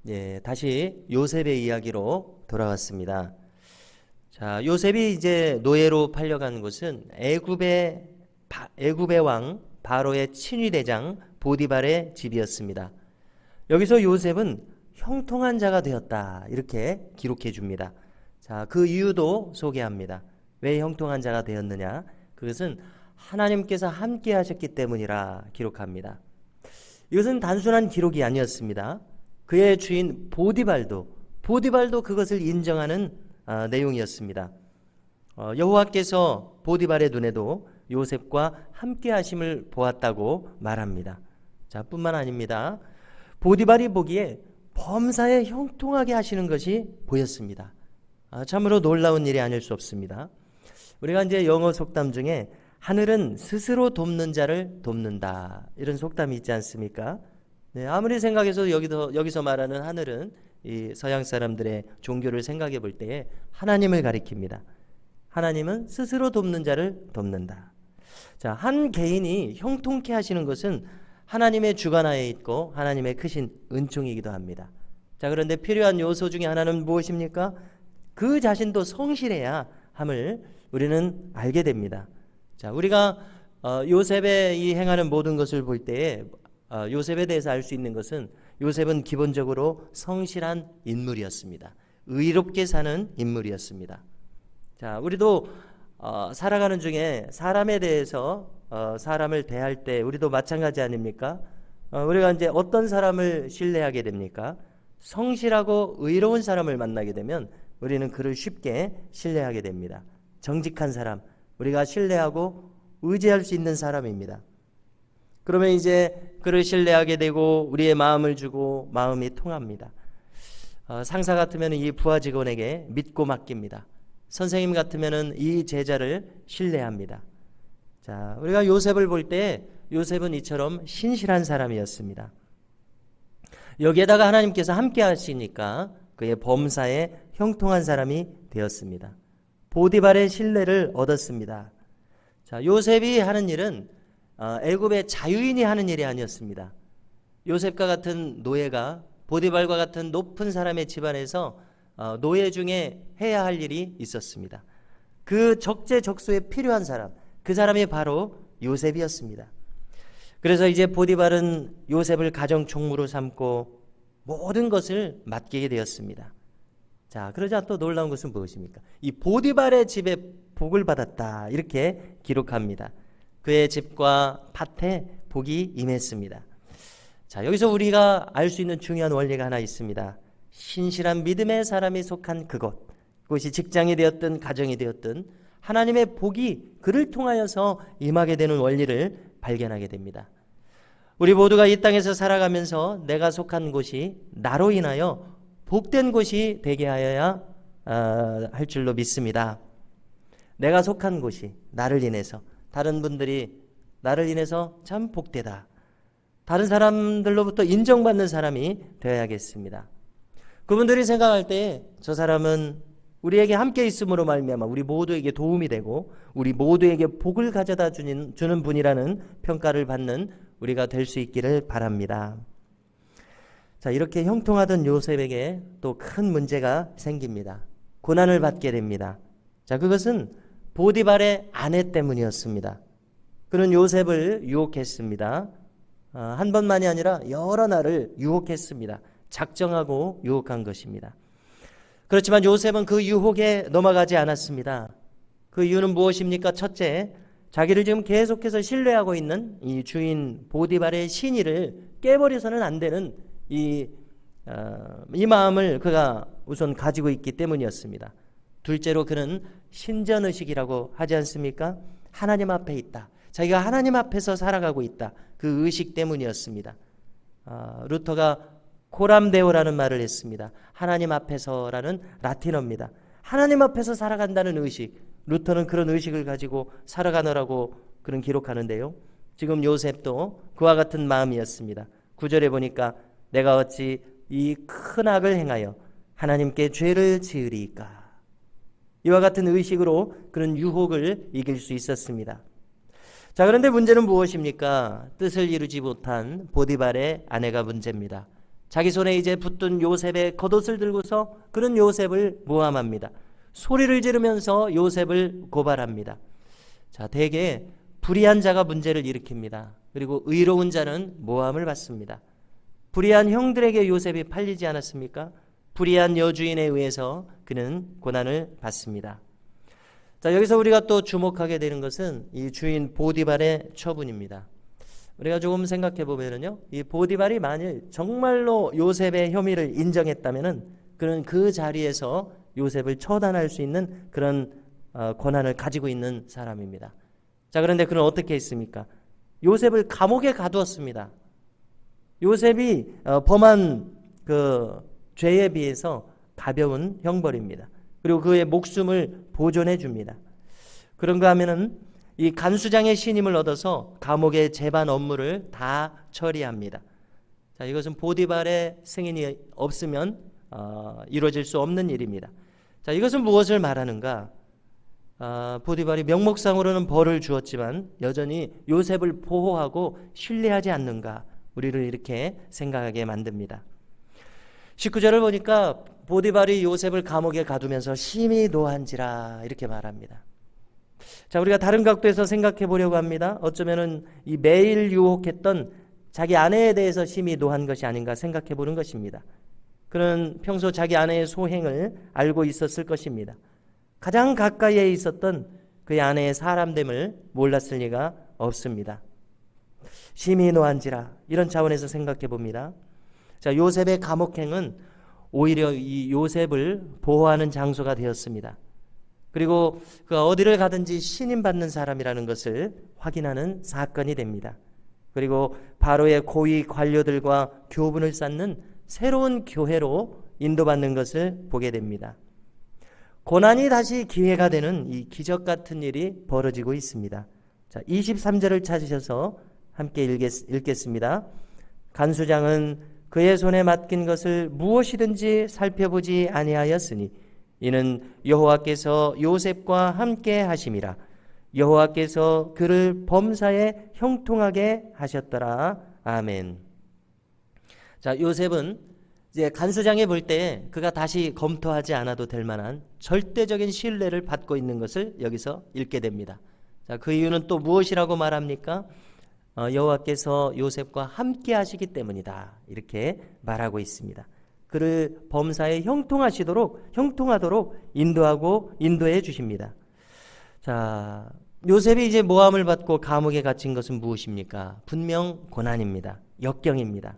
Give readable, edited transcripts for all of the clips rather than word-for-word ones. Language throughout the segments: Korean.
예, 다시 요셉의 이야기로 돌아왔습니다. 자, 요셉이 이제 노예로 팔려간 곳은 애굽의 왕 바로의 친위대장 보디발의 집이었습니다. 여기서 요셉은 형통한 자가 되었다 이렇게 기록해 줍니다. 자, 그 이유도 소개합니다. 왜 형통한 자가 되었느냐? 그것은 하나님께서 함께 하셨기 때문이라 기록합니다. 이것은 단순한 기록이 아니었습니다. 그의 주인 보디발도 그것을 인정하는 내용이었습니다. 여호와께서 보디발의 눈에도 요셉과 함께 하심을 보았다고 말합니다. 자, 뿐만 아닙니다. 보디발이 보기에 범사에 형통하게 하시는 것이 보였습니다. 참으로 놀라운 일이 아닐 수 없습니다. 우리가 이제 영어 속담 중에 하늘은 스스로 돕는 자를 돕는다 이런 속담이 있지 않습니까? 네, 아무리 생각해도 여기서 말하는 하늘은 이 서양 사람들의 종교를 생각해 볼 때에 하나님을 가리킵니다. 하나님은 스스로 돕는 자를 돕는다. 자, 한 개인이 형통케 하시는 것은 하나님의 주관하에 있고 하나님의 크신 은총이기도 합니다. 자, 그런데 필요한 요소 중에 하나는 무엇입니까? 그 자신도 성실해야 함을 우리는 알게 됩니다. 자, 우리가 요셉의 이 행하는 모든 것을 볼 때에 요셉에 대해서 알 수 있는 것은 요셉은 기본적으로 성실한 인물이었습니다. 의롭게 사는 인물이었습니다. 자, 우리도 살아가는 중에 사람에 대해서 사람을 대할 때 우리도 마찬가지 아닙니까? 우리가 이제 어떤 사람을 신뢰하게 됩니까? 성실하고 의로운 사람을 만나게 되면 우리는 그를 쉽게 신뢰하게 됩니다. 정직한 사람, 우리가 신뢰하고 의지할 수 있는 사람입니다. 그러면 이제 그를 신뢰하게 되고 우리의 마음을 주고 마음이 통합니다. 상사 같으면 이 부하 직원에게 믿고 맡깁니다. 선생님 같으면 이 제자를 신뢰합니다. 자, 우리가 요셉을 볼 때 요셉은 이처럼 신실한 사람이었습니다. 여기에다가 하나님께서 함께 하시니까 그의 범사에 형통한 사람이 되었습니다. 보디발의 신뢰를 얻었습니다. 자, 요셉이 하는 일은 애굽의 자유인이 하는 일이 아니었습니다. 요셉과 같은 노예가 보디발과 같은 높은 사람의 집안에서 노예 중에 해야 할 일이 있었습니다. 그 적재적소에 필요한 사람, 그 사람이 바로 요셉이었습니다. 그래서 이제 보디발은 요셉을 가정 총무로 삼고 모든 것을 맡기게 되었습니다. 자, 그러자 또 놀라운 것은 무엇입니까? 이 보디발의 집에 복을 받았다 이렇게 기록합니다. 그의 집과 밭에 복이 임했습니다. 자, 여기서 우리가 알 수 있는 중요한 원리가 하나 있습니다. 신실한 믿음의 사람이 속한 그것이 직장이 되었든 가정이 되었든 하나님의 복이 그를 통하여서 임하게 되는 원리를 발견하게 됩니다. 우리 모두가 이 땅에서 살아가면서 내가 속한 곳이 나로 인하여 복된 곳이 되게 하여야 할 줄로 믿습니다. 내가 속한 곳이 나를 인해서 다른 분들이 나를 인해서 참 복되다. 다른 사람들로부터 인정받는 사람이 되어야겠습니다. 그분들이 생각할 때 저 사람은 우리에게 함께 있음으로 말미암아 우리 모두에게 도움이 되고 우리 모두에게 복을 가져다 주는 분이라는 평가를 받는 우리가 될 수 있기를 바랍니다. 자, 이렇게 형통하던 요셉에게 또 큰 문제가 생깁니다. 고난을 받게 됩니다. 자, 그것은 보디발의 아내 때문이었습니다. 그는 요셉을 유혹했습니다. 한 번만이 아니라 여러 날을 유혹했습니다. 작정하고 유혹한 것입니다. 그렇지만 요셉은 그 유혹에 넘어가지 않았습니다. 그 이유는 무엇입니까? 첫째, 자기를 지금 계속해서 신뢰하고 있는 이 주인 보디발의 신의를 깨버려서는 안 되는 이 마음을 그가 우선 가지고 있기 때문이었습니다. 둘째로 그는 신전의식이라고 하지 않습니까? 하나님 앞에 있다. 자기가 하나님 앞에서 살아가고 있다. 그 의식 때문이었습니다. 루터가 코람데오라는 말을 했습니다. 하나님 앞에서라는 라틴어입니다. 하나님 앞에서 살아간다는 의식. 루터는 그런 의식을 가지고 살아가느라고 그런 기록하는데요. 지금 요셉도 그와 같은 마음이었습니다. 9절에 보니까 내가 어찌 이 큰 악을 행하여 하나님께 죄를 지으리이까. 이와 같은 의식으로 그런 유혹을 이길 수 있었습니다. 자, 그런데 문제는 무엇입니까? 뜻을 이루지 못한 보디발의 아내가 문제입니다. 자기 손에 이제 붙든 요셉의 겉옷을 들고서 그런 요셉을 모함합니다. 소리를 지르면서 요셉을 고발합니다. 자, 대개 불의한 자가 문제를 일으킵니다. 그리고 의로운 자는 모함을 받습니다. 불의한 형들에게 요셉이 팔리지 않았습니까? 불의한 여주인에 의해서 그는 고난을 받습니다. 자, 여기서 우리가 또 주목하게 되는 것은 이 주인 보디발의 처분입니다. 우리가 조금 생각해 보면은요, 이 보디발이 만일 정말로 요셉의 혐의를 인정했다면은 그는 그 자리에서 요셉을 처단할 수 있는 그런 권한을 가지고 있는 사람입니다. 자, 그런데 그는 어떻게 했습니까? 요셉을 감옥에 가두었습니다. 요셉이 범한 그 죄에 비해서 가벼운 형벌입니다. 그리고 그의 목숨을 보존해 줍니다. 그런가 하면은 이 간수장의 신임을 얻어서 감옥의 재반 업무를 다 처리합니다. 자, 이것은 보디발의 승인이 없으면 이루어질 수 없는 일입니다. 자, 이것은 무엇을 말하는가? 보디발이 명목상으로는 벌을 주었지만 여전히 요셉을 보호하고 신뢰하지 않는가? 우리를 이렇게 생각하게 만듭니다. 19절을 보니까 보디발이 요셉을 감옥에 가두면서 심히 노한지라 이렇게 말합니다. 자, 우리가 다른 각도에서 생각해 보려고 합니다. 어쩌면은 이 매일 유혹했던 자기 아내에 대해서 심히 노한 것이 아닌가 생각해 보는 것입니다. 그는 평소 자기 아내의 소행을 알고 있었을 것입니다. 가장 가까이에 있었던 그의 아내의 사람됨을 몰랐을 리가 없습니다. 심히 노한지라 이런 차원에서 생각해 봅니다. 자, 요셉의 감옥행은 오히려 이 요셉을 보호하는 장소가 되었습니다. 그리고 그 어디를 가든지 신임받는 사람이라는 것을 확인하는 사건이 됩니다. 그리고 바로의 고위 관료들과 교분을 쌓는 새로운 교회로 인도받는 것을 보게 됩니다. 고난이 다시 기회가 되는 이 기적 같은 일이 벌어지고 있습니다. 자, 23절을 찾으셔서 함께 읽겠습니다. 간수장은 그의 손에 맡긴 것을 무엇이든지 살펴보지 아니하였으니 이는 여호와께서 요셉과 함께 하심이라. 여호와께서 그를 범사에 형통하게 하셨더라. 아멘. 자, 요셉은 이제 간수장이 볼 때 그가 다시 검토하지 않아도 될 만한 절대적인 신뢰를 받고 있는 것을 여기서 읽게 됩니다. 자, 그 이유는 또 무엇이라고 말합니까? 여호와께서 요셉과 함께 하시기 때문이다. 이렇게 말하고 있습니다. 그를 범사에 형통하도록 인도해 주십니다. 자, 요셉이 이제 모함을 받고 감옥에 갇힌 것은 무엇입니까? 분명 고난입니다. 역경입니다.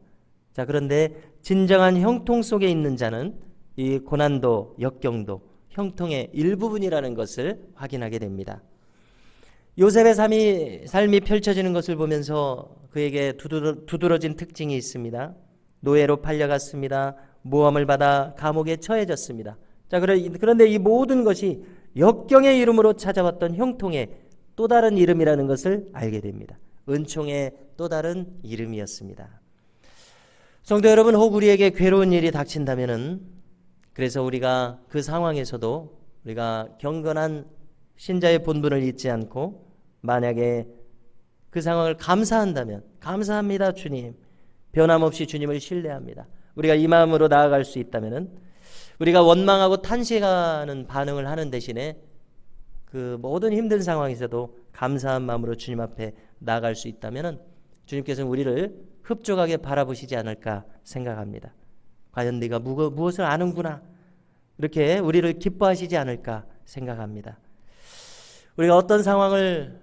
자, 그런데 진정한 형통 속에 있는 자는 이 고난도 역경도 형통의 일부분이라는 것을 확인하게 됩니다. 요셉의 삶이 펼쳐지는 것을 보면서 그에게 두드러진 특징이 있습니다. 노예로 팔려갔습니다. 모함을 받아 감옥에 처해졌습니다. 자, 그런데 이 모든 것이 역경의 이름으로 찾아왔던 형통의 또 다른 이름이라는 것을 알게 됩니다. 은총의 또 다른 이름이었습니다. 성도 여러분, 혹 우리에게 괴로운 일이 닥친다면은 그래서 우리가 그 상황에서도 우리가 경건한 신자의 본분을 잊지 않고 만약에 그 상황을 감사한다면 감사합니다 주님, 변함없이 주님을 신뢰합니다. 우리가 이 마음으로 나아갈 수 있다면은 우리가 원망하고 탄식하는 반응을 하는 대신에 그 모든 힘든 상황에서도 감사한 마음으로 주님 앞에 나아갈 수 있다면은 주님께서는 우리를 흡족하게 바라보시지 않을까 생각합니다. 과연 네가 무엇을 아는구나 이렇게 우리를 기뻐하시지 않을까 생각합니다. 우리가 어떤 상황을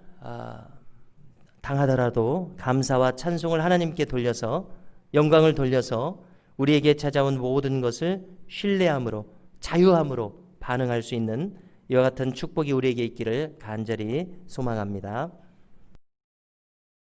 당하더라도 감사와 찬송을 하나님께 돌려서 영광을 돌려서 우리에게 찾아온 모든 것을 신뢰함으로 자유함으로 반응할 수 있는 이와 같은 축복이 우리에게 있기를 간절히 소망합니다.